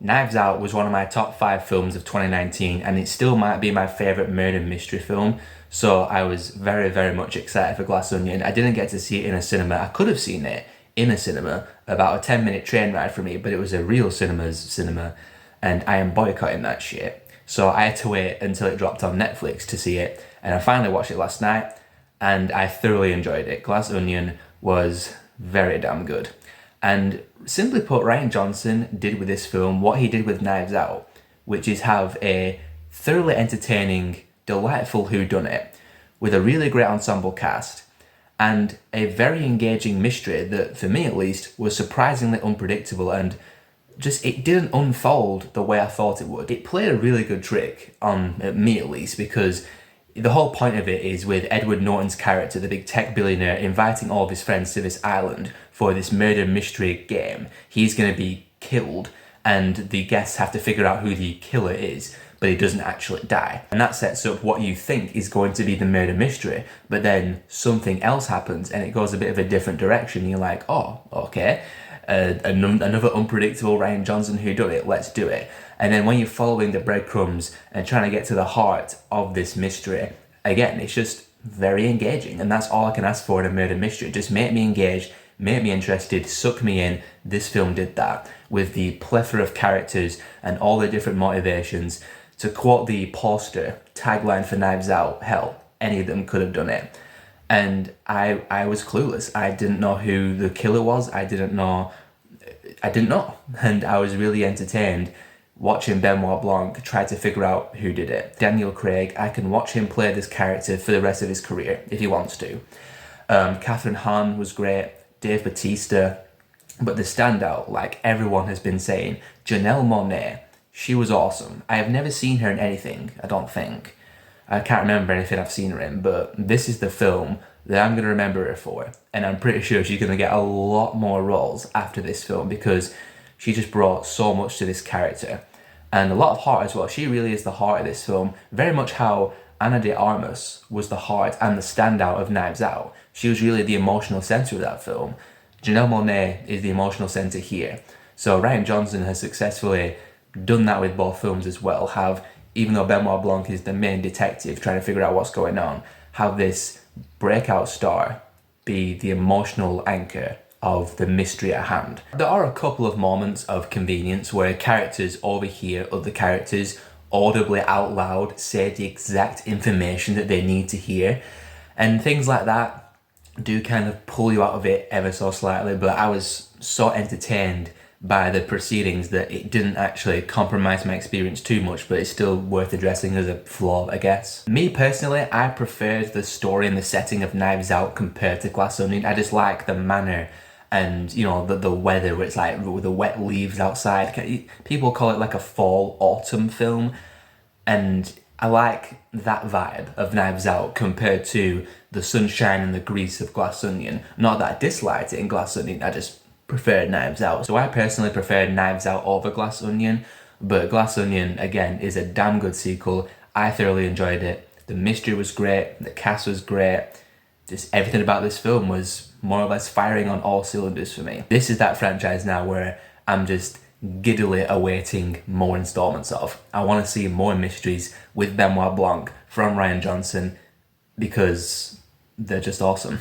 Knives Out was one of my top 5 films of 2019, and it still might be my favourite murder mystery film. So I was very, very much excited for Glass Onion. I didn't get to see it in a cinema. I could have seen it in a cinema, about a 10-minute train ride from me, but it was a real cinema's cinema, and I am boycotting that shit. So I had to wait until it dropped on Netflix to see it, and I finally watched it last night, and I thoroughly enjoyed it. Glass Onion was very damn good. And simply put, Rian Johnson did with this film what he did with Knives Out, which is have a thoroughly entertaining, delightful whodunit with a really great ensemble cast and a very engaging mystery that, for me at least, was surprisingly unpredictable and just it didn't unfold the way I thought it would. It played a really good trick on me at least, because the whole point of it is with Edward Norton's character, the big tech billionaire, inviting all of his friends to this island for this murder mystery game. He's going to be killed, and the guests have to figure out who the killer is, but he doesn't actually die. And that sets up what you think is going to be the murder mystery, but then something else happens and it goes a bit of a different direction. You're like, oh, okay. Another unpredictable Rian Johnson whodunit, let's do it. And then when you're following the breadcrumbs and trying to get to the heart of this mystery, again, it's just very engaging. And that's all I can ask for in a murder mystery. Just make me engaged, make me interested, suck me in. This film did that with the plethora of characters and all the different motivations. To quote the poster tagline for Knives Out, hell, any of them could have done it. And I was clueless. I didn't know who the killer was. I didn't know. And I was really entertained watching Benoit Blanc try to figure out who did it. Daniel Craig, I can watch him play this character for the rest of his career if he wants to. Catherine Hahn was great. Dave Bautista. But the standout, like everyone has been saying, Janelle Monáe, she was awesome. I have never seen her in anything, I don't think. I can't remember anything I've seen her in, but this is the film that I'm going to remember her for. And I'm pretty sure she's going to get a lot more roles after this film, because she just brought so much to this character. And a lot of heart as well. She really is the heart of this film. Very much how Ana de Armas was the heart and the standout of Knives Out. She was really the emotional centre of that film. Janelle Monáe is the emotional centre here. So Rian Johnson has successfully done that with both films as well. Have, even though Benoit Blanc is the main detective trying to figure out what's going on, have this breakout star be the emotional anchor of the mystery at hand. There are a couple of moments of convenience where characters overhear other characters audibly out loud say the exact information that they need to hear, and things like that do kind of pull you out of it ever so slightly, but I was so entertained by the proceedings that it didn't actually compromise my experience too much, but it's still worth addressing as a flaw, I guess. Me personally, I preferred the story and the setting of Knives Out compared to Glass Onion. I just like the manner and, you know, the weather where it's like with the wet leaves outside. People call it like a fall autumn film, and I like that vibe of Knives Out compared to the sunshine and the grease of Glass Onion. Not that I disliked it in Glass Onion, I just preferred Knives Out. So I personally preferred Knives Out over Glass Onion, but Glass Onion, again, is a damn good sequel. I thoroughly enjoyed it. The mystery was great, the cast was great, just everything about this film was more or less firing on all cylinders for me. This is that franchise now where I'm just giddily awaiting more installments of. I want to see more mysteries with Benoit Blanc from Rian Johnson, because they're just awesome.